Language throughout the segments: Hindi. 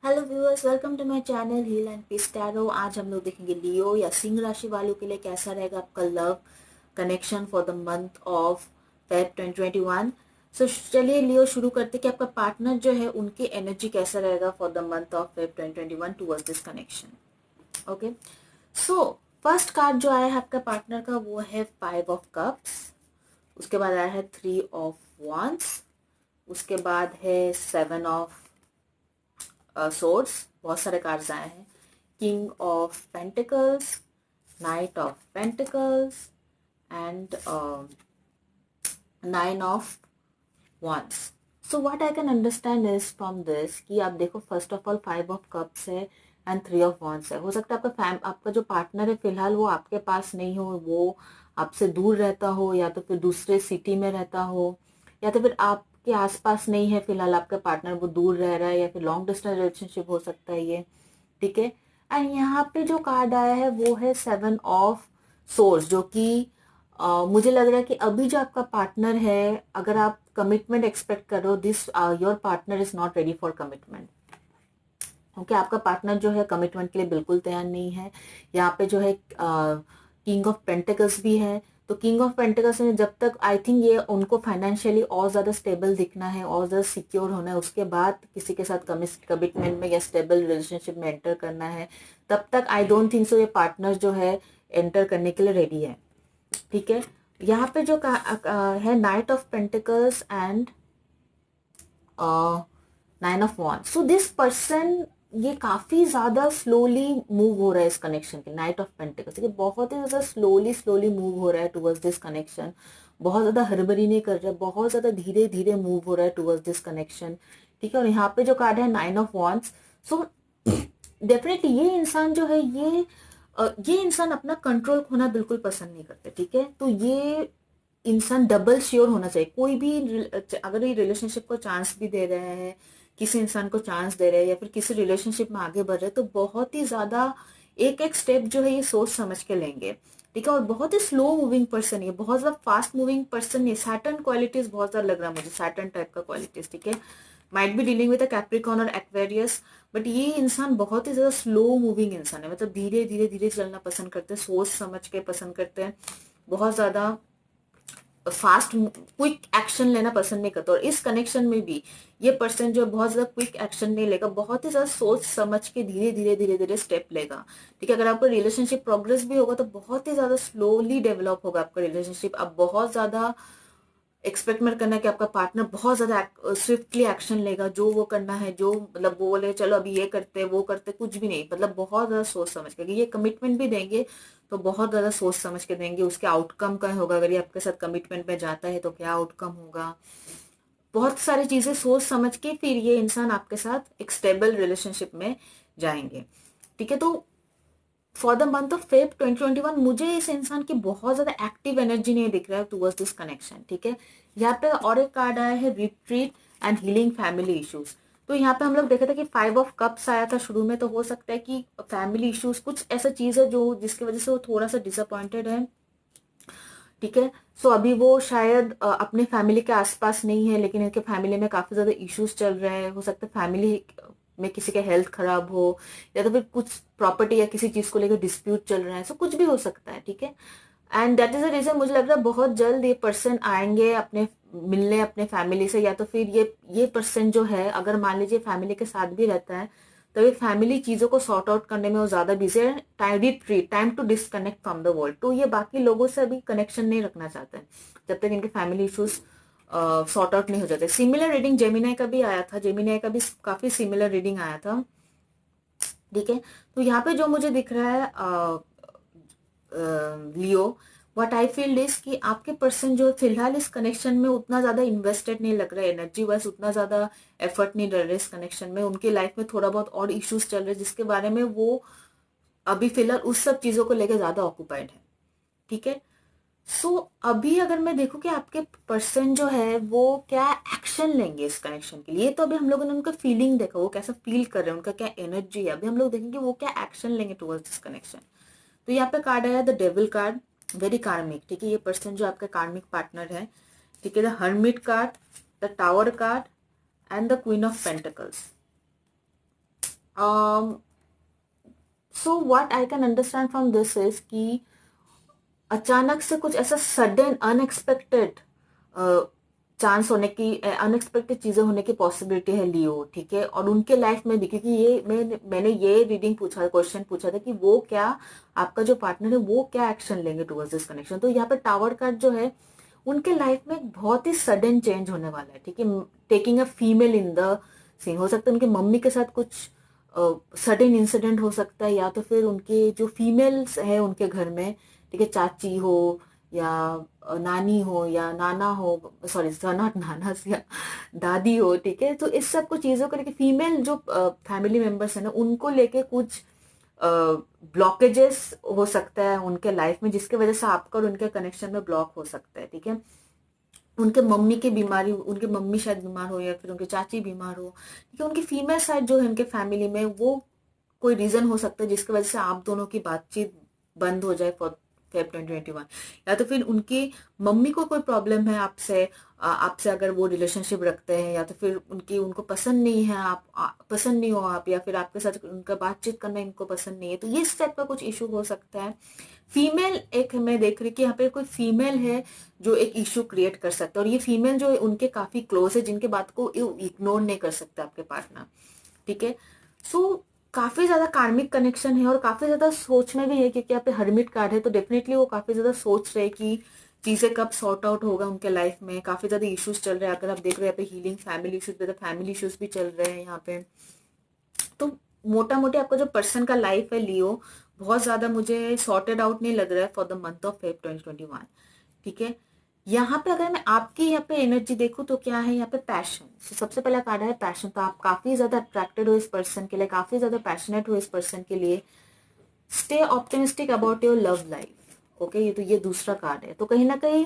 Hello viewers, welcome to my channel heal and peace tarot. आज हम लोग देखेंगे लियो या सिंह राशि वालों के लिए कैसा रहेगा आपका love connection for the month of Feb 2021। सो चलिए लियो शुरू करते कि आपका पार्टनर जो है उनकी एनर्जी कैसा रहेगा for the month of Feb 2021 towards this connection. Okay, so first card जो आया है आपका पार्टनर का वो है 5 ऑफ कप्स। उसके बाद आया है 3 ऑफ wands। उसके बाद है 7 ऑफ swords। बहुत सारे कार्ड्स आए हैं। King of pentacles, night of pentacles and 9 of wands। So what I can understand is from this कि आप देखो, first of all 5 of cups है एंड 3 ऑफ wands है। हो सकता है आपका जो पार्टनर है फिलहाल वो आपके पास नहीं हो, वो आपसे दूर रहता हो, या तो फिर दूसरे सिटी में रहता हो, या तो फिर आपके आसपास नहीं है फिलहाल आपका पार्टनर, वो दूर रह रहा है, या फिर लॉन्ग डिस्टेंस रिलेशनशिप हो सकता है ये। ठीक है। एंड यहाँ पे जो कार्ड आया है वो है 7 ऑफ swords, जो कि मुझे लग रहा है कि अभी जो आपका पार्टनर है, अगर आप कमिटमेंट एक्सपेक्ट करो, this your partner is not ready for commitment. क्योंकि आपका पार्टनर जो है कमिटमेंट के लिए बिल्कुल तैयार नहीं है। यहाँ पे जो है किंग ऑफ पेंटिकल्स भी है। तो किंग ऑफ पेंटिकल्स में जब तक आई थिंक ये उनको फाइनेंशियली और ज्यादा स्टेबल दिखना है और ज्यादा सिक्योर होना है, उसके बाद किसी के साथ कमिटमेंट में या स्टेबल रिलेशनशिप में एंटर करना है, तब तक आई डोंट थिंक सो ये पार्टनर जो है एंटर करने के लिए रेडी है। ठीक है। यहाँ पे जो है night of pentacles and 9 of wands। So this person ये काफी ज्यादा स्लोली मूव हो रहा है इस कनेक्शन के। नाइट ऑफ पेंटिकल्स ये बहुत ही ज्यादा स्लोली स्लोली मूव हो रहा है टुवर्ड्स दिस कनेक्शन। बहुत ज्यादा हड़बड़ी नहीं कर रहा है, बहुत ज्यादा धीरे धीरे मूव हो रहा है टुवर्ड्स दिस कनेक्शन। ठीक है। और यहाँ पे जो कार्ड है 9 ऑफ wands। सो डेफिनेटली ये इंसान जो है ये इंसान अपना कंट्रोल खोना बिल्कुल पसंद नहीं करते। ठीक है। तो ये इंसान डबल श्योर होना चाहिए। कोई भी अगर ये रिलेशनशिप को चांस भी दे रहे हैं, किसी इंसान को चांस दे रहे हैं, या फिर किसी रिलेशनशिप में आगे बढ़ रहे हैं, तो बहुत ही ज्यादा एक एक स्टेप जो है ये सोच समझ के लेंगे। ठीक है। और बहुत ही स्लो मूविंग पर्सन है, बहुत ज्यादा फास्ट मूविंग पर्सन नहीं। सैटर्न क्वालिटीज बहुत ज्यादा लग रहा है मुझे, सैटर्न टाइप का क्वालिटीज। ठीक है। Might be dealing with a Capricorn और एक्वेरियस, बट ये इंसान बहुत ही ज्यादा स्लो मूविंग इंसान है। मतलब धीरे धीरे धीरे चलना पसंद करते हैं, सोच समझ के पसंद करते हैं, बहुत ज्यादा फास्ट क्विक एक्शन लेना पसंद नहीं करता। और इस कनेक्शन में भी ये पर्सन जो है बहुत ज्यादा क्विक एक्शन नहीं लेगा, बहुत ही ज्यादा सोच समझ के धीरे धीरे धीरे धीरे स्टेप लेगा। ठीक है। अगर आपका रिलेशनशिप प्रोग्रेस भी होगा तो बहुत ही ज्यादा स्लोली डेवलप होगा आपका रिलेशनशिप। अब बहुत ज्यादा एक्सपेक्ट मत करना कि आपका पार्टनर बहुत ज्यादा स्विफ्टली एक्शन लेगा, जो वो करना है, जो मतलब वो बोले चलो अभी ये करते वो करते, कुछ भी नहीं। मतलब बहुत ज्यादा सोच समझ के ये कमिटमेंट भी देंगे तो बहुत ज्यादा सोच समझ के देंगे। उसके आउटकम का होगा, अगर ये आपके साथ कमिटमेंट में जाता है तो क्या आउटकम होगा, बहुत सारी चीजें सोच समझ के फिर ये इंसान आपके साथ एक स्टेबल रिलेशनशिप में जाएंगे। ठीक है। तो for the month of Feb 2021 मुझे इस इंसान की बहुत ज्यादा एक्टिव एनर्जी नहीं दिख रहा है टुवर्ड्स दिस कनेक्शन। ठीक है। यहाँ पे और एक कार्ड आया है retreat and healing family issues. तो यहाँ पे हम लोग देखे थे कि 5 ऑफ कप्स आया था शुरू में, तो हो सकता है कि फैमिली इश्यूज कुछ ऐसा चीज है जो जिसकी वजह से वो थोड़ा सा डिसअपॉइंटेड है। ठीक है। सो अभी वो शायद अपने फैमिली के आसपास नहीं है, लेकिन इनके फैमिली में काफी ज्यादा इश्यूज चल रहे हैं। हो सकता है फैमिली में किसी के हेल्थ खराब हो, या तो फिर कुछ प्रॉपर्टी या किसी चीज को लेकर डिस्प्यूट चल रहा है। सो कुछ भी हो सकता है। ठीक है। And that is the reason मुझे लग रहा है बहुत जल्द ये पर्सन आएंगे अपने मिलने अपने फैमिली से, या तो फिर ये पर्सन जो है अगर मान लीजिए फैमिली के साथ भी रहता है तो ये फैमिली चीजों को सॉर्ट आउट करने में वो ज्यादा बिजी है। Time to disconnect from the world. तो ये बाकी लोगों से अभी कनेक्शन नहीं रखना चाहते हैं जब तक इनके फैमिली इश्यूज सॉर्ट आउट नहीं हो जाते। सिमिलर रीडिंग जेमिनाई का भी आया था, जेमिनाई का भी काफी सिमिलर रीडिंग आया था। ठीक है। तो यहाँ पे जो मुझे दिख रहा है लियो, व्हाट आई फील इज कि आपके पर्सन जो फिलहाल इस कनेक्शन में उतना ज्यादा इन्वेस्टेड नहीं लग रहा है, एनर्जी वाइज उतना ज्यादा एफर्ट नहीं डाल रहे इस कनेक्शन में। उनकी लाइफ में थोड़ा बहुत और इश्यूज चल रहे हैं जिसके बारे में वो अभी फिलहाल उस सब चीजों को लेकर ज्यादा ऑक्यूपाइड है। ठीक है। सो अभी अगर मैं देखूं कि आपके पर्सन जो है वो क्या एक्शन लेंगे इस कनेक्शन के लिए, तो अभी हम लोगों ने उनका फीलिंग देखा, वो कैसा फील कर रहे हैं, उनका क्या एनर्जी है। अभी हम लोग देखेंगे वो क्या एक्शन लेंगे टुवर्ड्स दिस कनेक्शन। तो यहाँ पे कार्ड आया द डेविल कार्ड, वेरी कार्मिक। ठीक है। ये पर्सन जो आपका कार्मिक पार्टनर है। ठीक है। The hermit card, the tower card and the queen of pentacles. So what I can understand from this is कि अचानक से कुछ ऐसा सडन अनएक्सपेक्टेड चांस होने की, अनएक्सपेक्टेड चीजें होने की पॉसिबिलिटी है लियो, ठीक है। और उनके लाइफ में भी, क्योंकि ये मैंने ये रीडिंग पूछा, क्वेश्चन पूछा था कि वो क्या, आपका जो पार्टनर है वो क्या एक्शन लेंगे टुवर्ड्स दिस कनेक्शन। तो यहाँ पे टावर कार्ड जो है, उनके लाइफ में एक बहुत ही सडन चेंज होने वाला है, ठीक है। Taking a female in the scene, हो सकता है उनके मम्मी के साथ कुछ सडन इंसिडेंट हो सकता है, या तो फिर उनके जो फीमेल्स है उनके घर में, ठीक है, चाची हो या नानी हो या नाना हो, सॉरी नॉट नाना, या दादी हो, ठीक है। तो इस सब कुछ चीजों को लेके फीमेल जो फैमिली मेंबर्स है ना, उनको लेके कुछ ब्लॉकेजेस हो सकता है उनके लाइफ में, जिसके वजह से आपका और उनके कनेक्शन में ब्लॉक हो सकता है, ठीक है। उनके मम्मी की बीमारी, उनके मम्मी शायद बीमार हो या फिर उनकी चाची बीमार हो, ठीक है। उनकी फीमेल साइड जो है उनके फैमिली में, वो कोई रीजन हो सकता है जिसकी वजह से आप दोनों की बातचीत बंद हो जाए फॉर फेब 2021। या तो फिर उनकी मम्मी को कोई प्रॉब्लम है आपसे, आपसे अगर वो रिलेशनशिप रखते हैं, या तो फिर उनको पसंद नहीं है आप, पसंद नहीं हो आप, या फिर आपके साथ उनका बातचीत करना इनको पसंद नहीं है, तो ये इस टाइप का कुछ इशू हो सकता है। फीमेल एक मैं देख रही कि यहाँ पे कोई फीमेल है जो एक इशू क्रिएट कर सकता है, और ये फीमेल जो है उनके काफी क्लोज है, जिनके बात को इग्नोर नहीं कर सकता आपके पार्टनर, ठीक है। सो काफी ज्यादा कार्मिक कनेक्शन है, और काफी ज्यादा सोच में भी है, क्योंकि यहाँ पे हर्मिट कार्ड है, तो डेफिनेटली वो काफी ज्यादा सोच रहे कि चीजें कब सॉर्ट आउट होगा उनके लाइफ में। काफी ज्यादा इश्यूज चल रहे हैं, अगर आप देख रहे हैं यहाँ पे healing family issues, family issues भी चल रहे हैं यहाँ पे। तो मोटा मोटी आपका जो पर्सन का लाइफ है लियो, बहुत ज्यादा मुझे सॉर्टेड आउट नहीं लग रहा है for the month of Feb 2021, ठीक है। यहाँ पे अगर मैं आपकी यहाँ पे एनर्जी देखूं तो क्या है यहाँ पे पैशन। सबसे पहला कार्ड है पैशन, तो आप काफी ज्यादा अट्रैक्टेड हो इस पर्सन के लिए, काफी ज्यादा पैशनेट हो इस पर्सन के लिए। Stay optimistic about your love life, okay. ये दूसरा कार्ड है। तो कहीं ना कहीं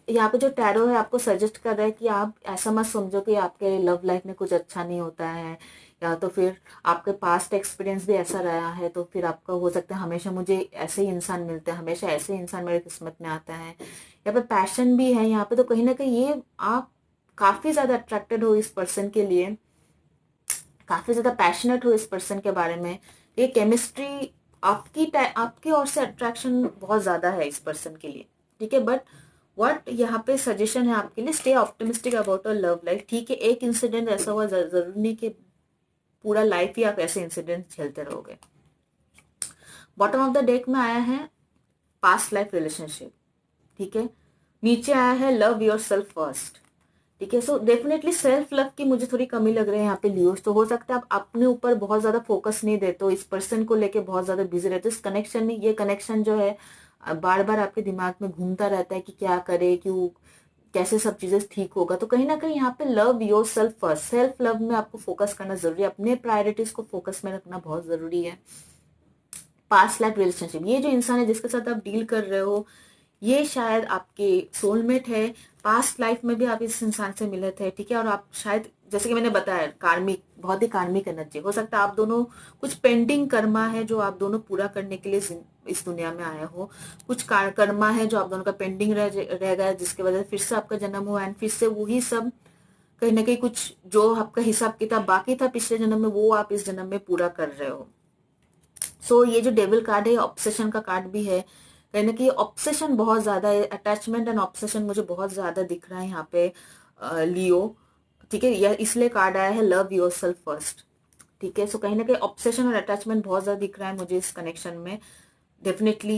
यहाँ पे जो टैरो है आपको सजेस्ट कर रहा है कि आप ऐसा मत समझो कि आपके लव लाइफ में कुछ अच्छा नहीं होता है, या तो फिर आपके पास्ट एक्सपीरियंस भी ऐसा रहा है, तो फिर आपका हो सकता है हमेशा मुझे ऐसे ही इंसान मिलते हैं, हमेशा ऐसे ही इंसान मेरे किस्मत में आता है। यहाँ पे पैशन भी है यहाँ पे, तो कहीं ना कहीं ये आप काफी ज्यादा अट्रैक्टेड हो इस पर्सन के लिए, काफी ज्यादा पैशनेट हो इस पर्सन के बारे में। ये केमिस्ट्री आपकी ओर से अट्रैक्शन बहुत ज्यादा है इस पर्सन के लिए, ठीक है। बट व्हाट यहाँ पे सजेशन है आपके लिए, stay optimistic about a love life, ठीक है। एक इंसिडेंट ऐसा हुआ, जरूरी नहीं कि पूरा लाइफ ही आप ऐसे इंसिडेंट झेलते रहोगे। बॉटम ऑफ द डेक में आया है पास्ट लाइफ रिलेशनशिप, ठीक है। नीचे आया है लव योर सेल्फ फर्स्ट, ठीक है। सो डेफिनेटली सेल्फ लव की मुझे थोड़ी कमी लग रही है यहाँ पे लियोस। तो हो सकता है आप अपने ऊपर बहुत ज्यादा फोकस नहीं देते हो, इस पर्सन को लेके बहुत ज्यादा बिजी रहते हो। इस कनेक्शन में, ये कनेक्शन जो है बार बार आपके दिमाग में घूमता रहता है कि क्या करे, क्यों, कैसे सब चीजें ठीक होगा। तो कहीं ना कहीं यहाँ पे love your self first, self love में आपको फोकस करना जरूरी है, अपने प्रायोरिटीज को फोकस में रखना बहुत जरूरी है। पास्ट लाइफ रिलेशनशिप, ये जो इंसान है जिसके साथ आप डील कर रहे हो, ये शायद आपके सोलमेट है। पास्ट लाइफ में भी आप इस इंसान से मिले थे, ठीक है। और आप शायद, जैसे कि मैंने बताया, कार्मिक, बहुत ही कार्मिक एनर्जी हो सकता है। आप दोनों कुछ पेंडिंग कर्मा है जो आप दोनों पूरा करने के लिए इस दुनिया में आए हो। कुछ कर्मा है जो आप दोनों का पेंडिंग रह गया, जिसकी वजह से फिर से आपका जन्म हुआ, एंड फिर से वही सब कहीं ना कहीं कुछ जो आपका हिसाब किताब बाकी था पिछले जन्म में, वो आप इस जन्म में पूरा कर रहे हो। सो ये जो डेविल कार्ड है, ऑब्सेशन का कार्ड भी है। कहीं ना कहीं ऑब्सेशन बहुत ज्यादा है, अटैचमेंट एंड ऑब्सेशन मुझे बहुत ज्यादा दिख रहा है यहाँ पे लियो, ठीक है। यह इसलिए कार्ड आया है लव योर सेल्फ फर्स्ट, ठीक है। सो कहीं ना कहीं ऑब्सेशन और अटैचमेंट बहुत ज्यादा दिख रहा है मुझे इस कनेक्शन में। डेफिनेटली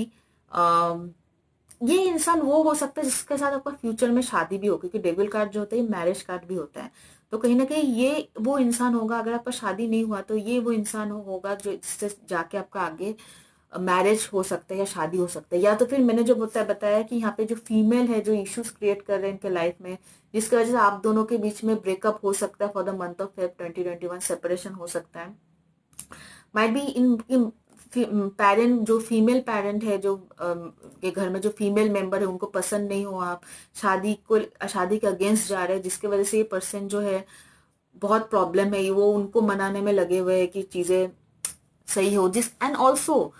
ये इंसान वो हो सकता है जिसके साथ आपका फ्यूचर में शादी भी हो, क्योंकि डेविल कार्ड जो होता है मैरिज कार्ड भी होता है। तो कहीं ना कहीं ये वो इंसान होगा, अगर आपका शादी नहीं हुआ तो ये वो इंसान होगा जो जिससे जाके आपका आगे मैरिज हो सकता है या शादी हो सकता है। या तो फिर मैंने जो बताया कि यहाँ पे जो फीमेल है जो इश्यूज क्रिएट कर रहे हैं इनके लाइफ में, जिसकी वजह से आप दोनों के बीच में ब्रेकअप हो सकता है for the month of Feb 2021, separation हो सकता है। माइट बी इन पेरेंट, जो फीमेल पेरेंट है, जो के घर में जो फीमेल मेंबर है उनको पसंद नहीं हो आप, शादी के अगेंस्ट जा रहे हैं, जिसकी वजह से ये पर्सन जो है बहुत प्रॉब्लम है, वो उनको मनाने में लगे हुए हैं कि चीजें सही हो, जिस एंड ऑल्सो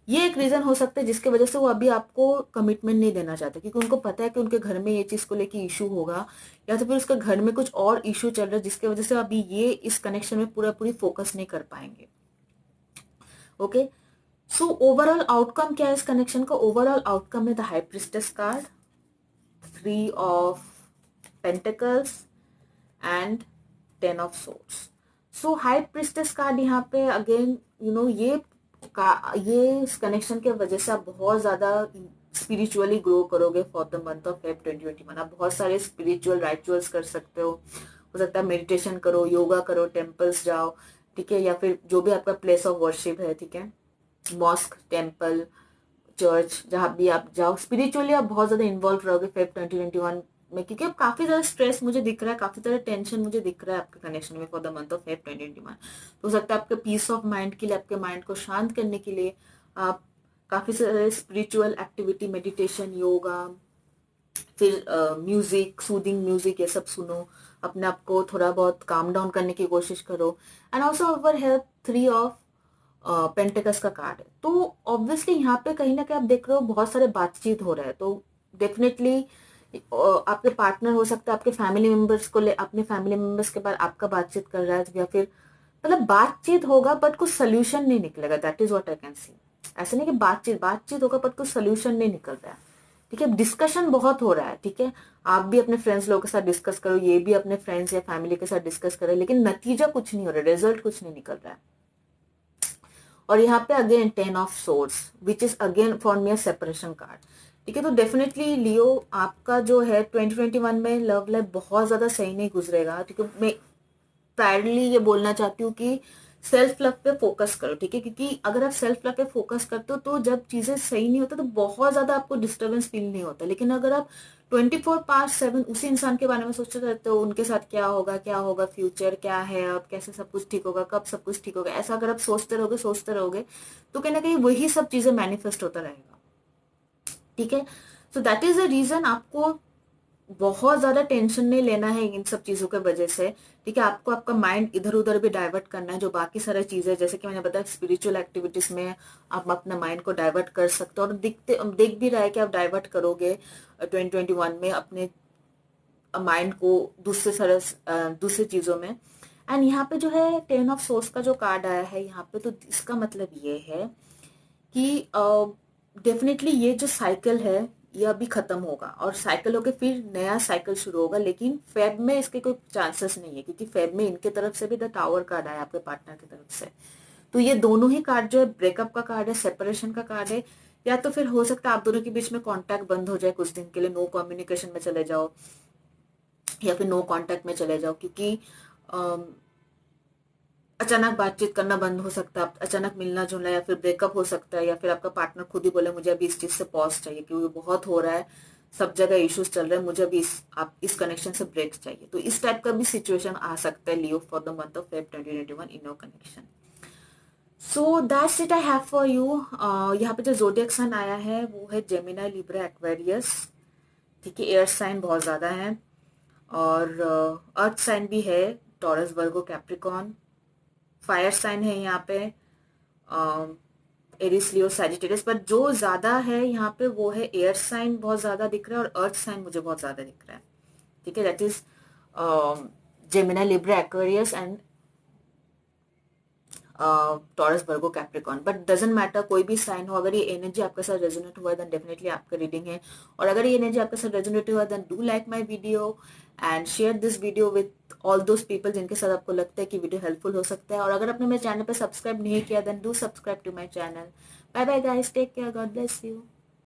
ये एक रीजन हो सकता है जिसकी वजह से वो अभी आपको कमिटमेंट नहीं देना चाहते, क्योंकि उनको पता है कि उनके घर में ये चीज को लेके इशू होगा, या तो फिर उसके घर में कुछ और इशू चल रहा है जिसकी वजह से अभी ये इस कनेक्शन में पूरा पूरी फोकस नहीं कर पाएंगे। ओके, सो ओवरऑल आउटकम क्या है इस कनेक्शन का? ओवरऑल आउटकम है the high priestess card, 3 of pentacles and 10 of swords. So high priestess card यहाँ पे अगेन ये इस कनेक्शन के वजह से आप बहुत ज्यादा स्पिरिचुअली ग्रो करोगे for the month of Feb 2021। आप बहुत सारे स्पिरिचुअल राइचुअल्स कर सकते हो सकता है मेडिटेशन करो, योगा करो, टेम्पल्स जाओ, ठीक है, या फिर जो भी आपका प्लेस ऑफ वर्शिप है, ठीक है, मॉस्क, टेम्पल, चर्च, जहां भी आप जाओ, स्पिरिचुअली आप बहुत ज्यादा इन्वॉल्व रहोगे फेब 2021 में, क्योंकि अब काफी ज्यादा स्ट्रेस मुझे दिख रहा है, काफी ज्यादा टेंशन मुझे दिख रहा है आपके कनेक्शन में for the month of Feb 2021। तो हो सकता है आपके पीस ऑफ माइंड के लिए, आपके माइंड को शांत करने के लिए आप काफी सारे स्पिरिचुअल एक्टिविटी, मेडिटेशन, योगा, फिर म्यूजिक, सूदिंग म्यूजिक, ये सब सुनो, अपने आप को थोड़ा बहुत काम डाउन करने की कोशिश करो। And also over here 3 of pentacles का कार्ड है, तो ऑब्वियसली यहाँ पे कहीं ना कहीं आप देख रहे हो बहुत सारे बातचीत हो रहा है, तो डेफिनेटली आपके पार्टनर हो सकता है आपके फैमिली मेंबर्स को ले, अपने फैमिली मेंबर्स के बाद आपका बातचीत कर रहा है, या फिर मतलब बातचीत होगा बट कुछ सोल्यूशन नहीं निकलेगा। That is what I can see. ऐसा नहीं कि बातचीत बातचीत होगा बट कुछ सोल्यूशन नहीं निकल रहा है, ठीक है, डिस्कशन बहुत हो रहा है, ठीक है, आप भी अपने फ्रेंड्स लोगों के साथ डिस्कस करो, ये भी अपने फ्रेंड्स या फैमिली के साथ डिस्कस करे, लेकिन नतीजा कुछ नहीं हो रहा है, रिजल्ट कुछ नहीं निकल रहा है। और यहाँ पे again 10 of swords which is again for me a separation card, ठीक है। तो डेफिनेटली लियो आपका जो है 2021 में लव लाइफ बहुत ज्यादा सही नहीं गुजरेगा, ठीक है। मैं प्रायरली ये बोलना चाहती हूँ कि सेल्फ लव पे फोकस करो, ठीक है, क्योंकि अगर आप सेल्फ लव पे फोकस करते हो तो जब चीजें सही नहीं होती तो बहुत ज्यादा आपको डिस्टर्बेंस फील नहीं होता। लेकिन अगर आप 24/7 उसी इंसान के बारे में सोचते रहते हो, उनके साथ क्या होगा, फ्यूचर क्या है, अब कैसे सब कुछ ठीक होगा, कब सब कुछ ठीक होगा, ऐसा अगर आप सोचते रहोगे तो कहीं ना कहीं वही सब चीजें मैनिफेस्ट होता रहेगा, ठीक है। So that is the reason आपको बहुत ज्यादा टेंशन नहीं लेना है इन सब चीजों के वजह से, ठीक है। आपको आपका माइंड इधर उधर भी डाइवर्ट करना है, जो बाकी सारी चीजें जैसे कि मैंने बताया स्पिरिचुअल एक्टिविटीज में आप अपना माइंड को डाइवर्ट कर सकते हो, और देख भी रहा है कि आप डाइवर्ट करोगे 2021 में अपने माइंड को दूसरे चीजों में। एंड यहाँ पे जो है 10 ऑफ सोर्स का जो कार्ड आया है यहाँ पे, तो इसका मतलब ये है कि डेफिनेटली ये जो साइकिल है ये अभी खत्म होगा और साइकिल होके फिर नया साइकिल शुरू होगा, लेकिन फेब में इसके कोई चांसेस नहीं है, क्योंकि फेब में इनके तरफ से भी द टावर कार्ड आया आपके पार्टनर की तरफ से। तो ये दोनों ही कार्ड जो है ब्रेकअप का कार्ड है, सेपरेशन का कार्ड है, या तो फिर हो सकता है आप दोनों के बीच में कांटेक्ट बंद हो जाए कुछ दिन के लिए, नो कम्युनिकेशन में चले जाओ या फिर नो कांटेक्ट में चले जाओ, क्योंकि अचानक बातचीत करना बंद हो सकता है, अचानक मिलना जुलना, या फिर ब्रेकअप हो सकता है, या फिर आपका पार्टनर खुद ही बोले मुझे अभी इस चीज से पॉज चाहिए क्योंकि बहुत हो रहा है, सब जगह इश्यूज चल रहे हैं, मुझे अभी आप इस कनेक्शन से ब्रेक चाहिए। तो इस टाइप का भी सिचुएशन आ सकता है Leo for the month of Feb 2021 in your connection. So that's it I have for you. यहाँ पे जो जोडियक सन आया है वो है जेमिनी, लिब्रा, एक्वेरियस, ठीक है। एयर साइन बहुत ज्यादा है, और अर्थ साइन भी है, टॉरस, वर्गो, कैप्रिकॉन। फायर साइन है यहाँ पे एरिस, लियो, सैजिटेरियस, पर जो ज्यादा है यहाँ पे वो है एयर साइन बहुत ज्यादा दिख रहा है, और अर्थ साइन मुझे बहुत ज्यादा दिख रहा है, ठीक है। That is Gemini, Libra, Aquarius and taurus, Virgo, Capricorn. But doesn't matter, कोई भी साइन हो, अगर ये एनर्जी आपके साथ रेजोनेट हुआ है देन डेफिनेटली आपका रीडिंग है। और अगर ये एनर्जी आपके साथ रेजोनेट हुआ है then do like my video and share this video with all those people जिनके साथ आपको लगता है कि वीडियो हेल्पफुल हो सकता है। और अगर आपने मेरे चैनल पे सब्सक्राइब नहीं किया then do subscribe to my channel. Bye bye guys, take care, God bless you.